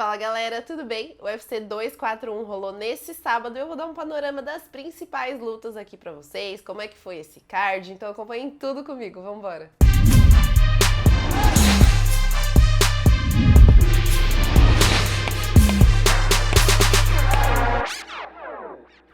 Fala galera, tudo bem? O UFC 241 rolou nesse sábado e eu vou dar um panorama das principais lutas aqui pra vocês, como é que foi esse card, então acompanhem tudo comigo, vambora!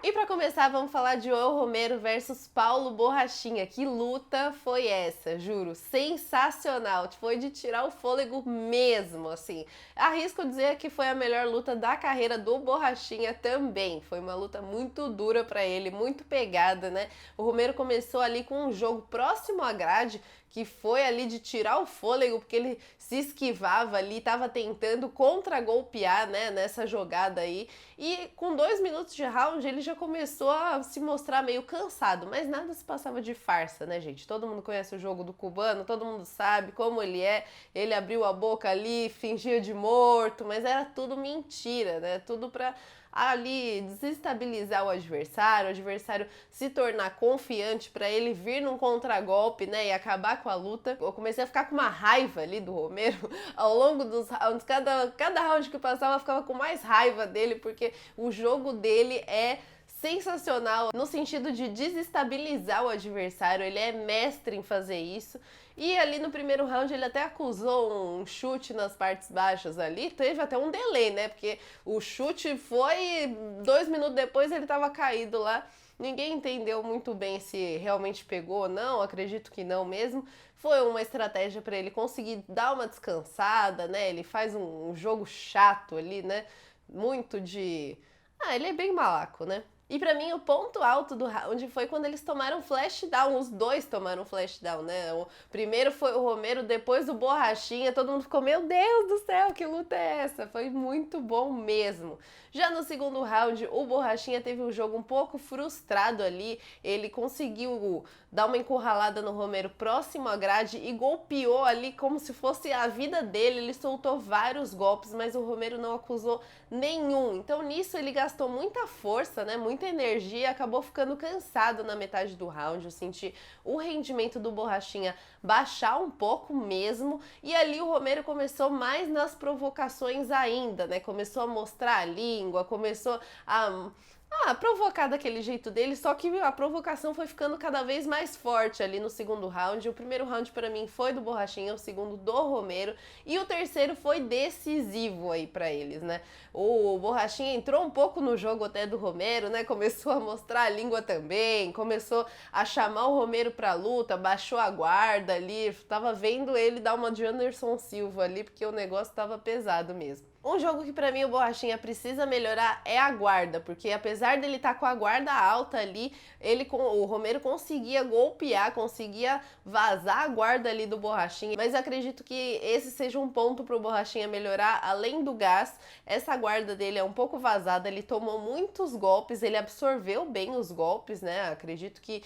E para começar, vamos falar de Yoel Romero versus Paulo Borrachinha. Que luta foi essa? Juro, sensacional. Foi de tirar o fôlego mesmo, assim. Arrisco dizer que foi a melhor luta da carreira do Borrachinha também. Foi uma luta muito dura para ele, muito pegada, né? O Romero começou ali com um jogo próximo à grade, que foi ali de tirar o fôlego, porque ele se esquivava ali, estava tentando contra-golpear, né, nessa jogada aí. E com 2 minutos de round, ele já começou a se mostrar meio cansado, mas nada se passava de farsa, né, gente? Todo mundo conhece o jogo do cubano, todo mundo sabe como ele é. Ele abriu a boca ali, fingia de morto, mas era tudo mentira, né? Tudo pra ali desestabilizar o adversário se tornar confiante para ele vir num contragolpe, né, e acabar com a luta. Eu comecei a ficar com uma raiva ali do Romero ao longo dos rounds, cada round que passava eu ficava com mais raiva dele, porque o jogo dele é sensacional no sentido de desestabilizar o adversário, ele é mestre em fazer isso. E ali no primeiro round ele até acusou um chute nas partes baixas ali, teve até um delay, né, porque o chute foi 2 minutos depois, ele tava caído lá. Ninguém entendeu muito bem se realmente pegou ou não, acredito que não mesmo. Foi uma estratégia para ele conseguir dar uma descansada, né, ele faz um jogo chato ali, né, muito de... ele é bem malaco, né? E pra mim o ponto alto do round foi quando eles tomaram flash down, os dois tomaram flash down, né? O primeiro foi o Romero, depois o Borrachinha, todo mundo ficou, meu Deus do céu, que luta é essa? Foi muito bom mesmo. Já no segundo round, o Borrachinha teve um jogo um pouco frustrado ali, ele conseguiu dar uma encurralada no Romero próximo à grade e golpeou ali como se fosse a vida dele, ele soltou vários golpes, mas o Romero não acusou nenhum. Então nisso ele gastou muita força, né? Muita energia, acabou ficando cansado na metade do round. Eu senti o rendimento do Borrachinha baixar um pouco mesmo, e ali o Romero começou mais nas provocações ainda, né? Começou a mostrar a língua, começou a provocar daquele jeito dele, só que a provocação foi ficando cada vez mais forte ali no segundo round. O primeiro round para mim foi do Borrachinha, o segundo do Romero, e o terceiro foi decisivo aí para eles, né? O Borrachinha entrou um pouco no jogo até do Romero, né? Começou a mostrar a língua também, começou a chamar o Romero pra luta, baixou a guarda ali, tava vendo ele dar uma de Anderson Silva ali, porque o negócio tava pesado mesmo. Um jogo que pra mim o Borrachinha precisa melhorar é a guarda, porque apesar dele estar com a guarda alta ali, o Romero conseguia golpear, conseguia vazar a guarda ali do Borrachinha, mas eu acredito que esse seja um ponto pro Borrachinha melhorar, além do gás. Essa guarda dele é um pouco vazada, ele tomou muitos golpes, ele absorveu bem os golpes, né? Acredito que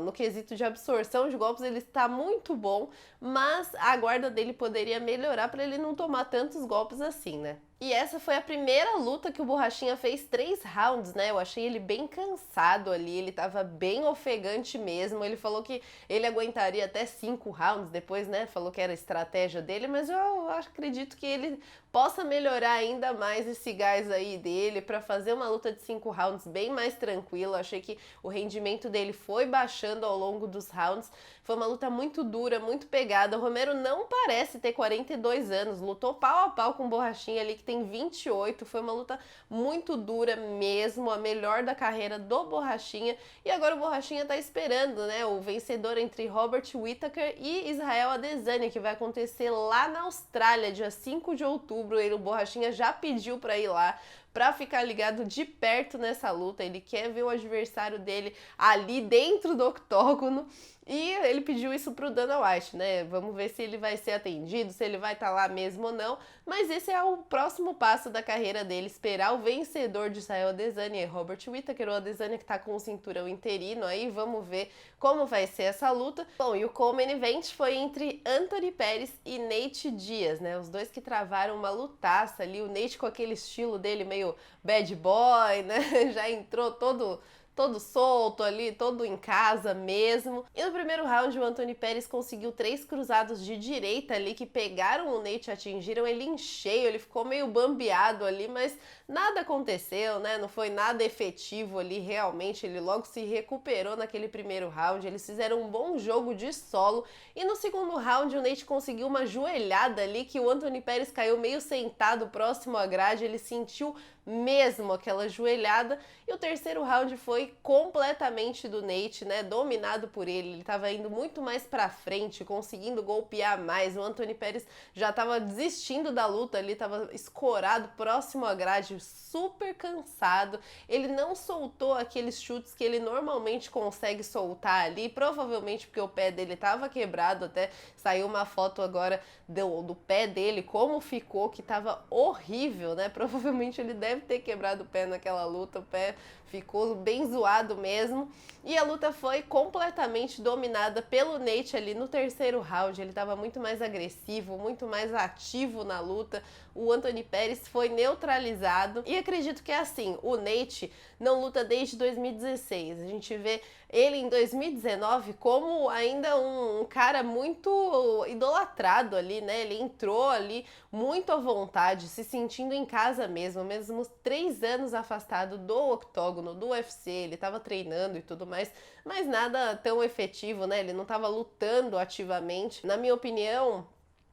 no quesito de absorção de golpes ele está muito bom, mas a guarda dele poderia melhorar para ele não tomar tantos golpes assim, né? E essa foi a primeira luta que o Borrachinha fez 3 rounds, né? Eu achei ele bem cansado ali, ele tava bem ofegante mesmo. Ele falou que ele aguentaria até 5 rounds depois, né? Falou que era a estratégia dele, mas eu acredito que ele possa melhorar ainda mais esse gás aí dele para fazer uma luta de 5 rounds bem mais tranquila. Achei que o rendimento dele foi baixando ao longo dos rounds. Foi uma luta muito dura, muito pegada. O Romero não parece ter 42 anos, lutou pau a pau com o Borrachinha ali, que tem 28, foi uma luta muito dura mesmo, a melhor da carreira do Borrachinha, e agora o Borrachinha tá esperando, né, o vencedor entre Robert Whittaker e Israel Adesanya, que vai acontecer lá na Austrália, dia 5 de outubro, o Borrachinha já pediu pra ir lá, pra ficar ligado de perto nessa luta, ele quer ver o adversário dele ali dentro do octógono, e ele pediu isso pro Dana White, né? Vamos ver se ele vai ser atendido, se ele vai estar lá mesmo ou não, mas esse é o próximo passo da carreira dele, esperar o vencedor de Israel Adesanya e Robert Whittaker, o Adesanya que tá com o cinturão interino aí, vamos ver como vai ser essa luta. Bom, e o co-main event foi entre Anthony Pettis e Nate Diaz, né? Os dois que travaram uma lutaça ali, o Nate com aquele estilo dele meio bad boy, né? Já entrou todo todo solto ali, todo em casa mesmo. E no primeiro round o Anthony Perez conseguiu 3 cruzados de direita ali que pegaram o Nate, atingiram ele em cheio, ele ficou meio bambeado ali, mas nada aconteceu, né? Não foi nada efetivo ali, realmente ele logo se recuperou naquele primeiro round, eles fizeram um bom jogo de solo e no segundo round o Nate conseguiu uma joelhada ali que o Anthony Perez caiu meio sentado próximo à grade, ele sentiu mesmo aquela joelhada e o terceiro round foi completamente do Nate, né, dominado por ele estava indo muito mais pra frente, conseguindo golpear mais, o Anthony Perez já estava desistindo da luta ali, estava escorado próximo à grade, super cansado, ele não soltou aqueles chutes que ele normalmente consegue soltar ali, provavelmente porque o pé dele estava quebrado, até saiu uma foto agora do pé dele, como ficou, que estava horrível, né, provavelmente ele deve ter quebrado o pé naquela luta, o pé ficou bem zoado mesmo, e a luta foi completamente dominada pelo Nate ali no terceiro round, ele estava muito mais agressivo, muito mais ativo na luta, o Anthony Perez foi neutralizado, e acredito que é assim, o Nate não luta desde 2016, a gente vê ele em 2019 como ainda um cara muito idolatrado ali, né, ele entrou ali muito à vontade, se sentindo em casa mesmo 3 anos afastado do octógono, do UFC, ele estava treinando e tudo mais, mas nada tão efetivo, né, ele não estava lutando ativamente, na minha opinião.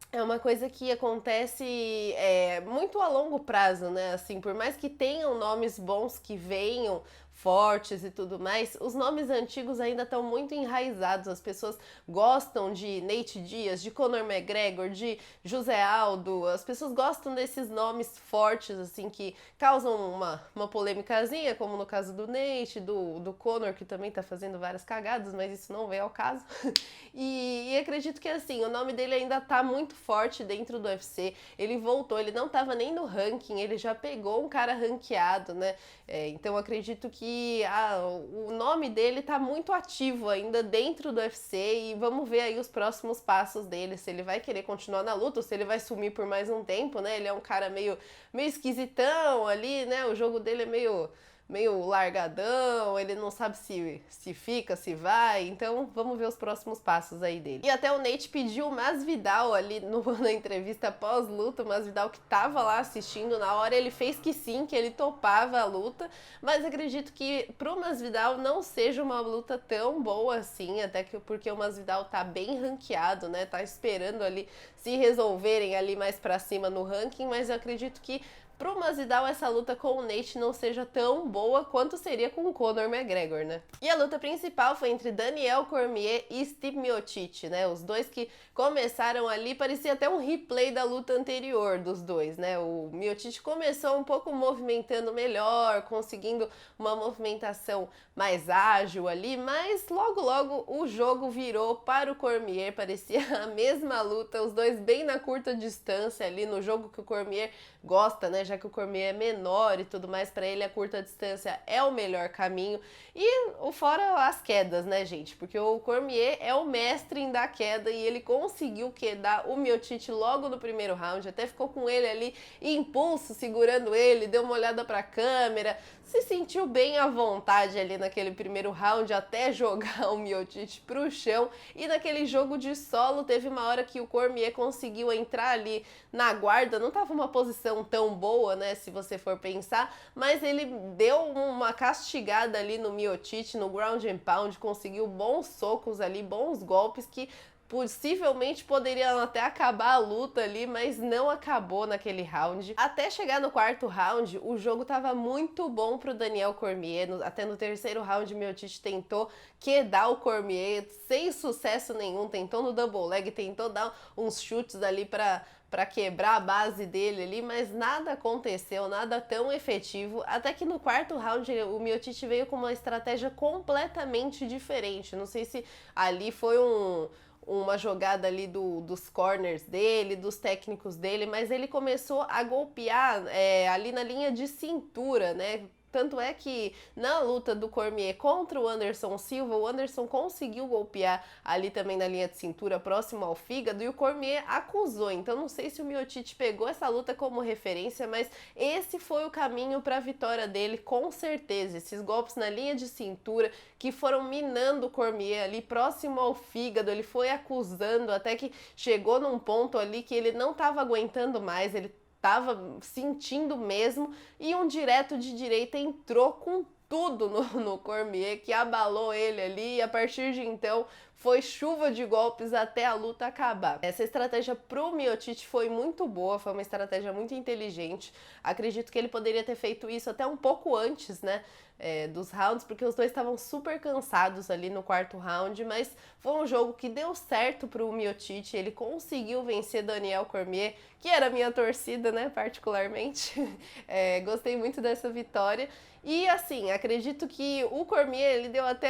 É uma coisa que acontece muito a longo prazo, né? Assim, por mais que tenham nomes bons que venham fortes e tudo mais, os nomes antigos ainda estão muito enraizados. As pessoas gostam de Nate Diaz, de Conor McGregor, de José Aldo. As pessoas gostam desses nomes fortes, assim, que causam uma polêmicazinha, como no caso do Nate, do Conor, que também tá fazendo várias cagadas, mas isso não vem ao caso. E acredito que, assim, o nome dele ainda tá muito forte dentro do UFC. Ele voltou, ele não tava nem no ranking, ele já pegou um cara ranqueado, né? Então acredito que o nome dele tá muito ativo ainda dentro do UFC e vamos ver aí os próximos passos dele, se ele vai querer continuar na luta ou se ele vai sumir por mais um tempo, né? Ele é um cara meio esquisitão ali, né? O jogo dele é meio largadão, ele não sabe se fica, se vai, então vamos ver os próximos passos aí dele. E até o Nate pediu o Masvidal ali na entrevista pós-luta, o Masvidal que tava lá assistindo, na hora ele fez que sim, que ele topava a luta, mas acredito que pro Masvidal não seja uma luta tão boa assim, até que porque o Masvidal tá bem ranqueado, né, tá esperando ali se resolverem ali mais pra cima no ranking, mas eu acredito que pro Masvidal essa luta com o Nate não seja tão boa quanto seria com o Conor McGregor, né? E a luta principal foi entre Daniel Cormier e Stipe Miocic, né? Os dois que começaram ali, parecia até um replay da luta anterior dos dois, né? O Miocic começou um pouco movimentando melhor, conseguindo uma movimentação mais ágil ali, mas logo o jogo virou para o Cormier, parecia a mesma luta, os dois bem na curta distância ali, no jogo que o Cormier gosta, né? Já que o Cormier é menor e tudo mais, para ele a curta distância é o melhor caminho. E fora as quedas, né, gente? Porque o Cormier é o mestre em dar queda e ele conseguiu quedar o Miocic logo no primeiro round, até ficou com ele ali em impulso, segurando ele, deu uma olhada pra câmera, se sentiu bem à vontade ali naquele primeiro round, até jogar o Miocic pro chão. E naquele jogo de solo, teve uma hora que o Cormier conseguiu entrar ali na guarda, não tava uma posição tão boa, né, se você for pensar, mas ele deu uma castigada ali no Miocic, no ground and pound, conseguiu bons socos ali, bons golpes que possivelmente poderiam até acabar a luta ali, mas não acabou naquele round. Até chegar no quarto round, o jogo tava muito bom pro Daniel Cormier. Até no terceiro round, Miocic tentou quedar o Cormier sem sucesso nenhum, tentou no double leg, tentou dar uns chutes ali para quebrar a base dele ali, mas nada aconteceu, nada tão efetivo, até que no quarto round o Miocic veio com uma estratégia completamente diferente. Não sei se ali foi uma jogada ali dos corners dele, dos técnicos dele, mas ele começou a golpear ali na linha de cintura, né? Tanto é que na luta do Cormier contra o Anderson Silva, o Anderson conseguiu golpear ali também na linha de cintura, próximo ao fígado, e o Cormier acusou. Então não sei se o Miocic pegou essa luta como referência, mas esse foi o caminho para a vitória dele, com certeza. Esses golpes na linha de cintura que foram minando o Cormier ali próximo ao fígado, ele foi acusando até que chegou num ponto ali que ele não estava aguentando mais, ele estava sentindo mesmo, e um direto de direita entrou com tudo no Cormier, que abalou ele ali, e a partir de então foi chuva de golpes até a luta acabar. Essa estratégia pro Miocic foi muito boa, foi uma estratégia muito inteligente. Acredito que ele poderia ter feito isso até um pouco antes, né, dos rounds, porque os dois estavam super cansados ali no quarto round, mas foi um jogo que deu certo pro Miocic, ele conseguiu vencer Daniel Cormier, que era minha torcida, né, particularmente. Gostei muito dessa vitória. E assim, acredito que o Cormier, ele deu até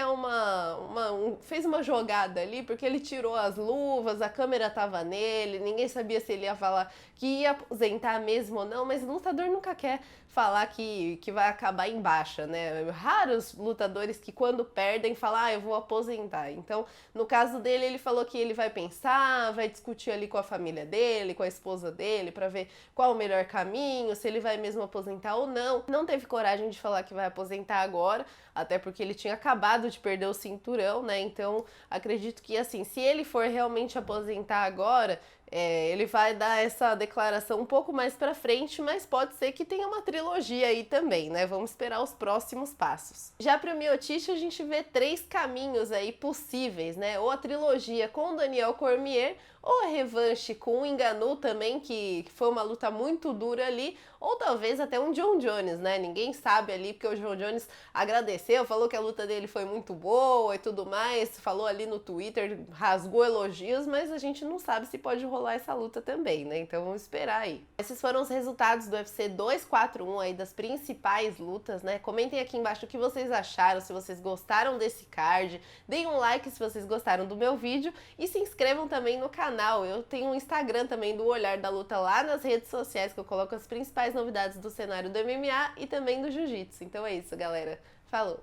fez uma jogada ali, porque ele tirou as luvas, a câmera tava nele, ninguém sabia se ele ia falar que ia aposentar mesmo ou não, mas o lutador nunca quer falar que vai acabar em baixa, né? Raros lutadores que quando perdem falam, eu vou aposentar. Então, no caso dele, ele falou que ele vai pensar, vai discutir ali com a família dele, com a esposa dele, pra ver qual o melhor caminho, se ele vai mesmo aposentar ou não. Não teve coragem de falar que vai aposentar agora, até porque ele tinha acabado de perder o cinturão, né? Então, acredito que, assim, se ele for realmente aposentar agora, ele vai dar essa declaração um pouco mais pra frente, mas pode ser que tenha uma trilogia aí também, né? Vamos esperar os próximos passos. Já pro Miocic, a gente vê 3 caminhos aí possíveis, né? Ou a trilogia com Daniel Cormier, ou a revanche com o Ngannou também, que foi uma luta muito dura ali, ou talvez até um Jon Jones, né? Ninguém sabe ali, porque o Jon Jones agradeceu, falou que a luta dele foi muito boa e tudo mais, falou ali no Twitter, rasgou elogios, mas a gente não sabe se pode rolar essa luta também, né? Então vamos esperar aí. Esses foram os resultados do UFC 241 aí, das principais lutas, né? Comentem aqui embaixo o que vocês acharam, se vocês gostaram desse card, deem um like se vocês gostaram do meu vídeo e se inscrevam também no canal. Eu tenho um Instagram também do Olhar da Luta lá nas redes sociais, que eu coloco as principais novidades do cenário do MMA e também do Jiu-Jitsu. Então é isso, galera. Falou!